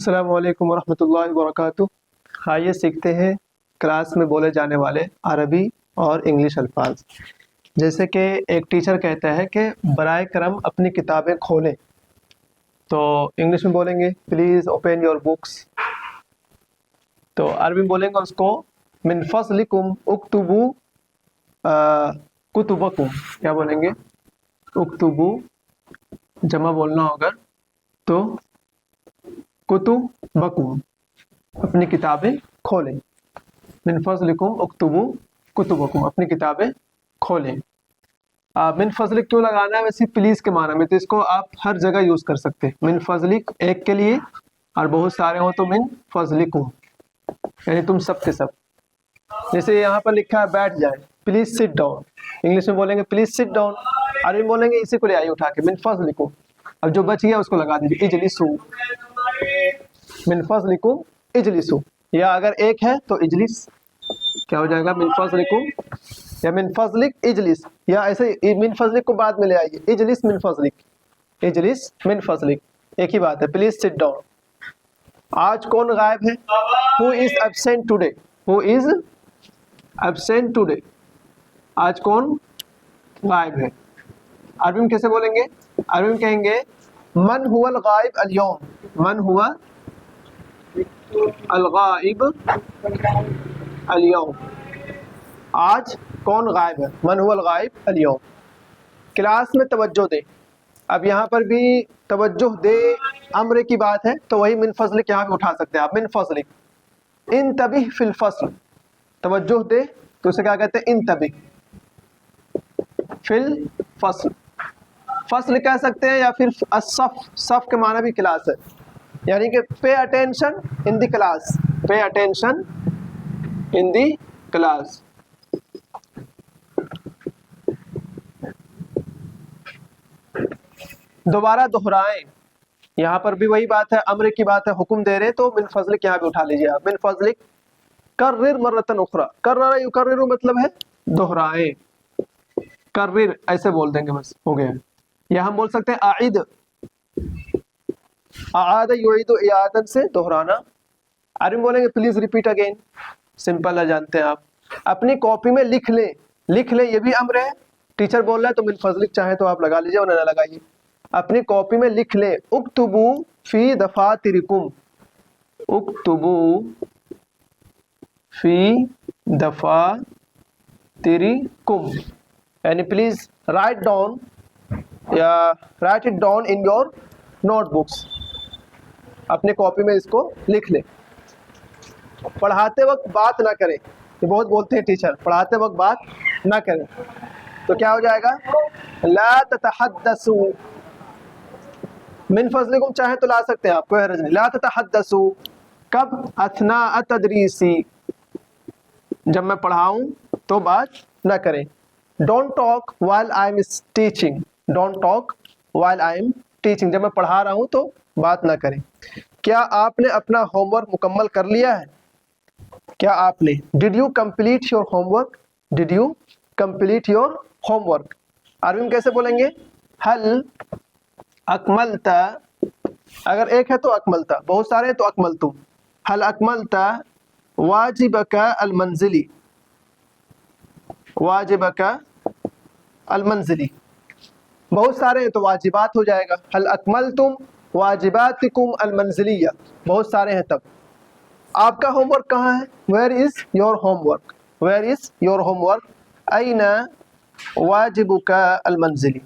अस्सलामु अलैकुम वरहमतुल्लाहि वबरकातुह। आइए सीखते हैं क्लास में बोले जाने वाले अरबी और इंग्लिश अल्फाज। जैसे कि एक टीचर कहता है कि बराए करम अपनी किताबें खोलें, तो इंग्लिश में बोलेंगे प्लीज़ ओपन योर बुक्स। तो अरबी में बोलेंगे उसको मिन फज़लिकुम उक्तुबू कुतुबकुम। क्या बोलेंगे? उक्तुबू जमा बोलना होगा तो कुतुबकुम, अपनी किताबें खोलें। मिन फज़लिकुम उक्तुबू कुतुबकुम, अपनी किताबें खोलें। मिन फज़लिक क्यों लगाना है? वैसे प्लीज़ के माना में, तो इसको आप हर जगह यूज़ कर सकते हैं। मिन फज़लिक एक के लिए, और बहुत सारे हो तो मिन फज़लिकुम, यानी तुम सब के सब। जैसे यहाँ पर लिखा है बैठ जाए, प्लीज़ सिट डाउन। इंग्लिश में बोलेंगे प्लीज़ सिट डाउन, अरबी में बोलेंगे इसी को ले आइए उठा के, मिन फज़लिकुम। अब जो बच गया उसको लगा दीजिए, इजलिसू। मिन फज़लिकुम इजलिसू, या अगर एक है तो इजलिस क्या हो जाएगा? मिन फज़लिकुम या मिन फज़लिक इजलिस, या ऐसे मिन फज़लिक को बाद में ले आइए, इजलिस मिन फज़लिक, इजलिस मिन फज़लिक, एक ही बात है। Please sit down. आज कौन गायब है? Who is absent today, who is absent today, आज कौन गायब है? अरबी में कैसे बोलेंगे? अरबी में कहेंगे मन हुवल गायब अल यौम, मन हुआ अल गायब अल यौम, आज कौन गायब है? मन हुवल गायब अल यौम। क्लास में तवज्जो दे, अब यहाँ पर भी तवज्जो दे अम्र की बात है, तो वही मिन फज़लिक यहाँ पे उठा सकते हैं आप, मिन फज़लिक। इन तबिह फिल फ़स्ल, तवज्जो दे तो उसे क्या कहते हैं? इन तबिह फिल फ़स्ल, फ़स्ल कह सकते हैं, या फिर असफ़, सफ़ के माना भी क्लास है, यानी कि pay attention in the class, pay attention in the class. दोबारा दोहराएं, यहाँ पर भी वही बात है, अम्र की बात है, हुक्म दे रहे, तो मिन फज़लिक यहाँ पे उठा लीजिए आप, मिन फज़लिक कर्रिर मर्रतन उखरा। कर्ररा युकर्रिरु मतलब है दोहराएं, कर्रिर ऐसे बोल देंगे, बस हो गया। या हम बोल सकते हैं आइद, आद युईदु इयादन से दोहराना। अरबी में बोलेंगे प्लीज रिपीट अगेन, सिंपल है, जानते हैं आप। अपनी कॉपी में लिख ले, लिख ले, ये भी अम्र है। टीचर बोल रहा है तो मिन फज़लिक चाहे तो आप लगा लीजिए, वरना ना लगाइए। अपनी कॉपी में लिख ले, उक्तुबू फी दफातिरिकुम, उक्तुबू फी दफातिरिकुम, यानी प्लीज राइट डाउन या right it down in your notebooks, अपने कॉपी में इसको लिख ले। पढ़ाते वक्त बात ना करें, ये बहुत बोलते हैं टीचर, पढ़ाते वक्त बात ना करें, तो क्या हो जाएगा? ला ततहद्दसू। मिन फज़लिकुम चाहे तो ला सकते हैं आप, कोई हर्ज नहीं। ला ततहद्दसू कब? अथना तदरीसी, जब मैं पढ़ाऊं तो बात ना करें। Don't talk while I am teaching, don't talk while I am teaching, जब मैं पढ़ा रहा हूं तो बात ना करें। क्या आपने अपना होमवर्क मुकम्मल कर लिया है? क्या आपने, did you complete your homework, did you complete your homework. अरबी में कैसे बोलेंगे? हल अकमलता, अगर एक है तो अकमलता, बहुत सारे हैं तो अकमलतुम। हल अकमलता वाजिबका अल मंजिली, वाजिबका अल मंजिली, बहुत सारे हैं तो वाजिबात हो जाएगा। हल अकमलतुम वाजिबातिकुम अल मंजिलिया, बहुत सारे हैं तब। आपका होमवर्क कहाँ है? Where is your homework, where is your homework. अइना वाजिबुका अल मंजिली,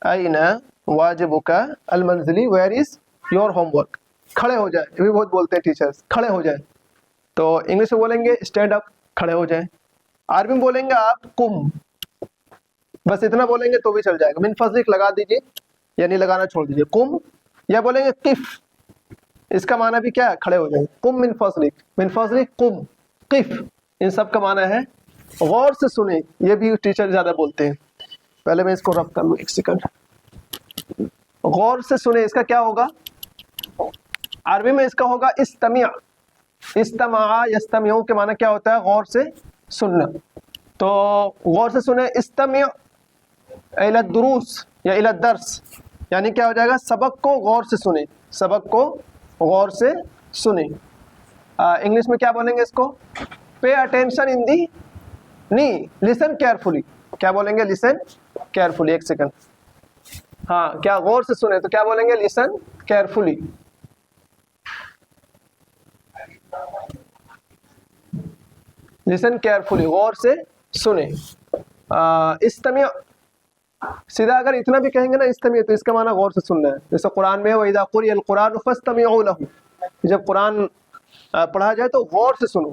अइना वाजिबुका अल मंजिली, वेयर इज योर होमवर्क। खड़े हो जाए, ये भी बहुत बोलते हैं टीचर्स, खड़े हो जाए, तो इंग्लिश में बोलेंगे स्टैंड अप, खड़े हो जाए। अरबी में बोलेंगे आप कुम, बस इतना बोलेंगे तो भी चल जाएगा। मिन फज़लिक लगा दीजिए, यानी लगाना छोड़ दीजिए, कुम। या बोलेंगे किफ, इसका माना भी क्या है? खड़े हो जाए। कुम मिन फज़लिक, मिन फज़लिक कुम, किफ, इन सब का माना है गौर से सुने, ये भी टीचर ज्यादा बोलते हैं। पहले मैं इसको रब कर लूं, एक सेकंड। गौर से सुने, इसका क्या होगा? अरबी में इसका होगा इस्तमिया, इस्तमा यस्तमिउ के माना क्या होता है? गौर से सुनना। तो गौर से सुने, इस्तमिया इला दुरूस या इला दर्स, यानी क्या हो जाएगा? सबक को गौर से सुने, सबक को غور سے سنیں. انگلش میں کیا بولیں گے اس کو؟ پے اٹینشن ان دی نہیں لسن کیئرفلی. کیا بولیں گے؟ Listen carefully. ایک سیکنڈ. ہاں کیا غور سے سنیں تو کیا بولیں گے؟ Listen carefully. لسن کیئرفلی غور سے سنیں. استمع سیدھا اگر اتنا بھی کہیں گے نا استمع تو اس کا معنی غور سے سننا ہے. جیسے قرآن میں وَإِذَا قُرِئَ الْقُرْآنُ فَاسْتَمِعُوا لَهُ. جب قرآن پڑھا جائے تو غور سے سنو.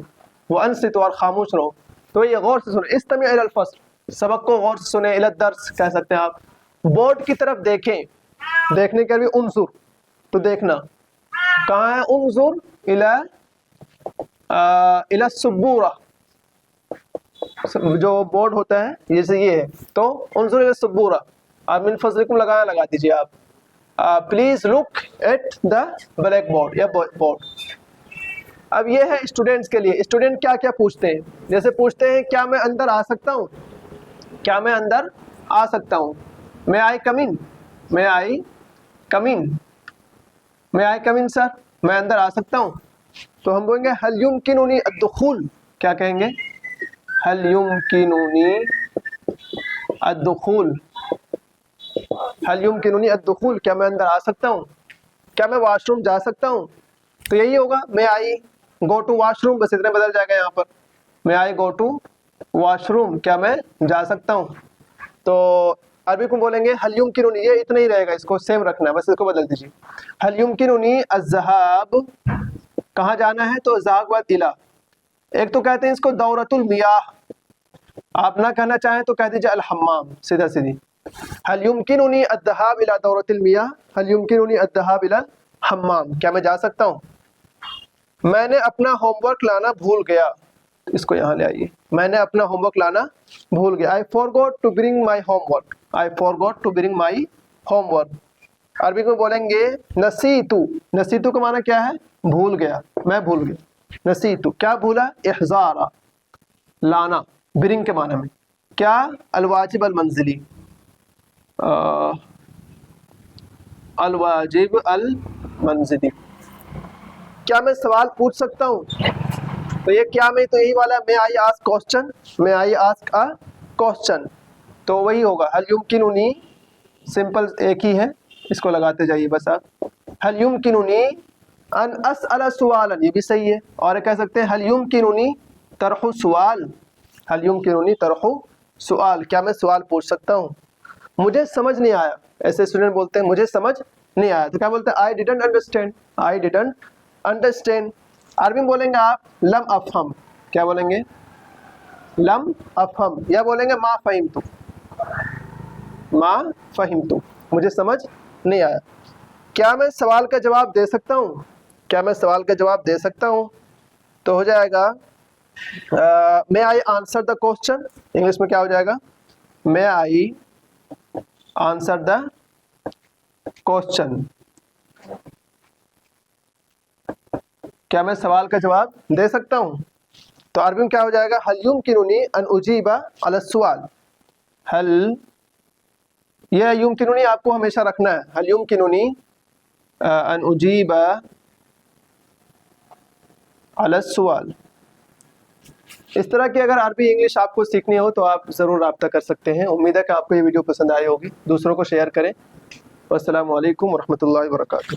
وَأَنصِتُوا اور خاموش رہو. تو یہ غور سے سنو. استمع إلى الفصل سبق کو غور سے سنیں. إلى الدرس کہہ سکتے ہیں آپ. بورڈ کی طرف دیکھیں. دیکھنے کے بھی انظر تو دیکھنا کہاں ہے؟ انظر إلى السبورة. جو بورڈ ہوتا ہے جیسے یہ ہے تو انظر إلى السبورة. اور من فضلکم لگا دیجیے آپ. Please look at the black board یا بورڈ. اب یہ ہے اسٹوڈینٹس کے لیے. اسٹوڈینٹ کیا کیا پوچھتے ہیں؟ جیسے پوچھتے ہیں کیا میں اندر آ سکتا ہوں؟ کیا میں اندر آ سکتا ہوں؟ میں آئی کم ان. میں آئی کم ان. میں آئی کم ان سر. میں اندر آ سکتا ہوں. تو ہم بولیں گے هل يمكنني الدخول. کیا کہیں گے؟ هل يمكنني الدخول. هل يمكنني الدخول. کیا میں اندر آ سکتا ہوں؟ کیا میں واش روم جا سکتا ہوں؟ تو یہی ہوگا میں آئی گو ٹو واش روم. بس اتنے بدل جائے گا یہاں پر. میں آئی گو ٹو واش روم. کیا میں جا سکتا ہوں؟ تو عربی کو بولیں گے هل يمكنني. یہ اتنا ہی رہے گا. اس کو سیم رکھنا ہے. بس اس کو بدل دیجیے. هل يمكنني الذهاب. کہاں جانا ہے؟ تو ذهاب بعد الى. ایک تو کہتے ہیں اس کو دورۃ المیاہ. آپ نہ کہنا چاہیں تو کہہ دیجیے الحمام. سیدھا سیدھی. هل يمكنني الذهاب الى دورۃ المياه. هل يمكنني الذهاب الى الحمام. کیا میں جا سکتا ہوں؟ میں نے اپنا ہوم ورک لانا بھول گیا. اس کو یہاں لے آئیے. میں نے اپنا ہوم ورک لانا بھول گیا. I forgot to bring my homework. I forgot to bring my homework. عربی میں بولیں گے نسیتو. نسیتو کا معنی کیا ہے؟ بھول گیا. میں بھول گیا. نسیتو کیا بھولا؟ احزارا لانا. برنگ کے معنی میں کیا؟ الواجب المنزلی. الواجب المنزلی. کیا میں سوال پوچھ سکتا ہوں؟ تو یہ کیا میں تو یہی والا ہے. میں آئی آسک کوسچن. میں آئی آسک ا کوسچن. تو وہی ہوگا هل يمكنني. سمپل ایک ہی ہے. اس کو لگاتے جائیے بس آپ. هل يمكنني ان اسأل سوالا. یہ بھی صحیح ہے. اور کہہ سکتے ہیں هل يمكنني طرح سوال. هل يمكنني طرح سوال. کیا میں سوال پوچھ سکتا ہوں؟ مجھے سمجھ نہیں آیا. ایسے اسٹوڈنٹ بولتے ہیں مجھے سمجھ نہیں آیا. تو کیا بولتے ہیں؟ I didn't understand. I didn't understand. عربی میں بولیں گے آپ لم افہم. کیا بولیں گے؟ لم افہم. یا بولیں گے ما فہمت. ما فہمت. مجھے سمجھ نہیں آیا. کیا میں سوال کا جواب دے سکتا ہوں؟ کیا میں سوال کا جواب دے سکتا ہوں؟ تو ہو جائے گا may I answer the question. English میں کیا ہو جائے گا؟ may I answer the question. کیا میں سوال کا جواب دے سکتا ہوں؟ تو عربی میں کیا ہو جائے گا؟ هل يمكنني ان اجیب على السؤال. هل یہ يمكنني آپ کو ہمیشہ رکھنا ہے. هل يمكنني ان اجیب على السؤال. اس طرح کی اگر عربی انگلش آپ کو سیکھنی ہو تو آپ ضرور رابطہ کر سکتے ہیں. امید ہے کہ آپ کو یہ ویڈیو پسند آئی ہوگی. دوسروں کو شیئر کریں. والسلام علیکم ورحمۃ اللہ وبرکاتہ.